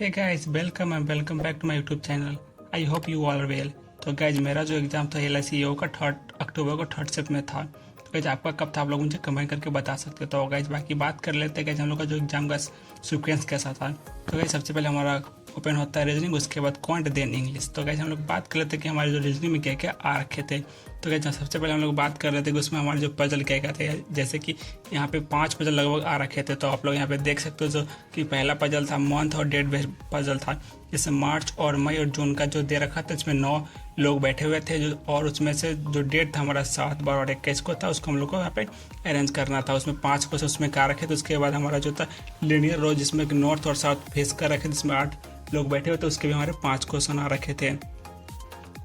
Hey guys, welcome and welcome back to my YouTube channel. I hope you all well. तो guys, मेरा जो exam था LICO का 3 अक्टूबर को थर्ड शिफ्ट में था। तो गाइज, आपका कब था आप लोग मुझे कमेंट करके बता सकते हो। तो गाइज, बाकी बात कर लेते हैं गाइज हम लोग का जो एग्जाम का सीक्वेंस कैसा था। तो गाइज, सबसे पहले हमारा ओपन होता है रीजनिंग, उसके बाद क्वांट देन इंग्लिश। तो गाइज, हम लोग बात कर लेते हैं कि हमारे जो रीजनिंग में क्या क्या आ रखे थे। तो गाइज, सबसे पहले हम लोग बात कर रहे थे कि उसमें हमारे जो पजल क्या क्या थे। जैसे कि यहाँ पे 5 पजल लगभग आ रखे थे। तो आप लोग यहाँ पे देख सकते हो जो कि पहला पजल था मंथ और डेट बेस्ड पजल था। जैसे मार्च और मई और जून का जो दे रखा था, इसमें 9 लोग बैठे हुए थे जो, और उसमें से जो डेट था हमारा 7, 12 और 21 को था, उसको हम लोग को यहाँ पे अरेंज करना था। उसमें 5 क्वेश्चन उसमें का रखे थे। उसके बाद हमारा जो था लीनियर रो, जिसमें नॉर्थ और साउथ फेस कर रखे थे, जिसमें 8 लोग बैठे हुए थे, उसके भी हमारे 5 क्वेश्चन आ रखे थे।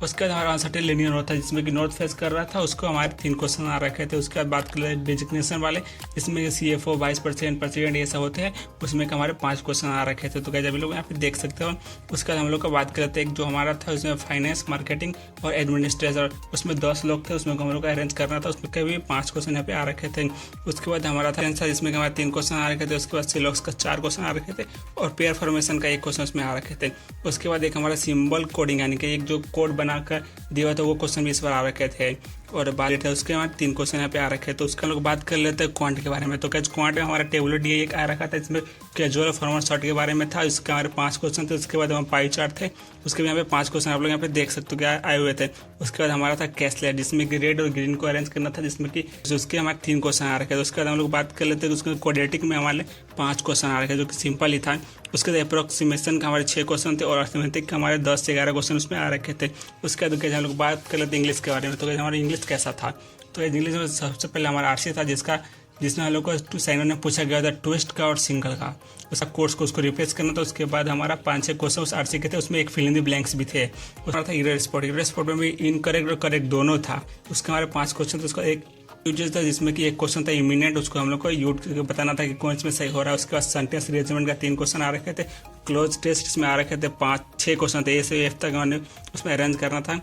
उसके बाद हमारा आंसर लिनियर होता है, जिसमें कि नॉर्थ फेस कर रहा था, उसको हमारे 3 क्वेश्चन आ रखे थे। उसके बाद बात कर ले डिजिग्नेशन वाले, जिसमें CFO, वाइस प्रेसिडेंट ये सब होते हैं, उसमें हमारे 5 क्वेश्चन आ रखे थे। तो गाइस, अभी लोग यहाँ पे देख सकते हो। उसके बाद हम लोग का बात करते हैं जो हमारा था, उसमें फाइनेंस, मार्केटिंग और एडमिनिस्ट्रेशन, उसमें 10 लोग थे, उसमें हम लोग का अरेंज करना था। उसमें कभी 5 क्वेश्चन यहाँ पे आ रखे थे। उसके बाद हमारा था आंसर, जिसमें हमारे 3 क्वेश्चन आ रखे थे। उसके बाद सिलॉक्स का 4 क्वेश्चन आ रखे थे और पेयर फॉर्मेशन का 1 क्वेश्चन उसमें आ रखे थे। उसके बाद एक हमारा सिंबल कोडिंग, यानी कि एक जो कोड बनाकर दिया हुआ था, वो क्वेश्चन भी इस बार आ रखे थे और बारी थे। उसके बाद 3 क्वेश्चन यहाँ पे आ रखे। तो उसका लोग बात कर लेते हैं क्वांट के बारे में। तो क्या क्वांट में हमारा टेबुलर DI एक आ रखा था, इसमें कैजुअल फॉर्मल शॉर्ट के बारे में था। इसके हमारे 5 क्वेश्चन थे। उसके बाद हमारे पाई चार्ट थे, उसके भी यहाँ पे 5 क्वेश्चन आप लोग यहाँ पे देख सकते हो क्या आए हुए थे। उसके बाद हमारा था कैशलेट, जिसमें कि रेड और ग्रीन को अरेंज करना था, जिसमें कि उसके हमारे 3 क्वेश्चन आ रखे थे। उसके बाद हम लोग बात कर लेते हैं उसके क्वाड्रेटिक में हमारे 5 क्वेश्चन आ रखे, जो कि सिंपल ही था। उसके बाद अप्रोक्सीमेशन का हमारे 6 क्वेश्चन थे और अर्थमेटिक का हमारे 10 से 11 क्वेश्चन उसमें आ रखे थे। उसके बाद हम लोग बात कर लेते हैं इंग्लिश के बारे में। तो हमारा इंग्लिश कैसा था। तो इंग्लिश में सबसे पहले हमारा RC था, जिसमें हम लोग को साइनर ने पूछा गया था ट्विस्ट का और सिंगल का, उसका कोर्स को उसको रिप्लेस करना था। उसके बाद हमारा 5-6 क्वेश्चन उस RC के थे, उसमें एक फिल इन द ब्लैंक्स भी थे। उसका था इरेर स्पॉट में भी इनकरेक्ट और करेक्ट दोनों था। उसके हमारे 5 क्वेश्चन थे। उसका एक यूजेस था, जिसमें कि एक क्वेश्चन था इमिनेंट, उसको हम लोग को यूज करके बताना था कि कौन इसमें सही हो रहा है। उसके बाद सेंटेंस रिअरेंजमेंट का 3 क्वेश्चन आ रखे थे। क्लोज टेस्ट इसमें आ रखे थे 5-6 क्वेश्चन थे, A से F तक हमने उसमें अरेंज करना था।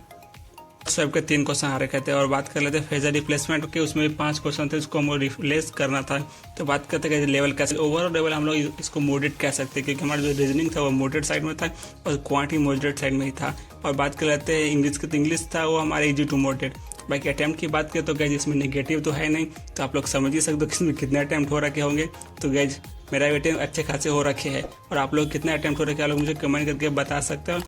सब के 3 क्वेश्चन आ रखे थे। और बात कर लेते हैं फेजर रिप्लेसमेंट के, उसमें भी 5 क्वेश्चन थे, उसको हम रिप्लेस करना था। तो बात करते हैं लेवल कैसे, ओवरऑल लेवल हम लोग इसको मॉडरेट कह सकते हैं, क्योंकि हमारा जो रीजनिंग था वो मॉडरेट साइड में था और क्वांटिटी मॉडरेट साइड में ही था। और बात कर लेते हैं इंग्लिश की, तो इंग्लिश था वो हमारे इजी टू मॉडरेट। बाकी अटैम्प्ट की बात करें तो गैज इसमें नेगेटिव तो है नहीं, तो आप लोग समझ ही सकते हो कि इसमें कितने अटैम्प्ट हो रखे होंगे। तो गैज मेरा अटैम्प्ट अच्छे खासे हो रखे हैं, और आप लोग कितने अटैम्प्ट हो रखे हैं आप लोग मुझे कमेंट करके बता सकते हो।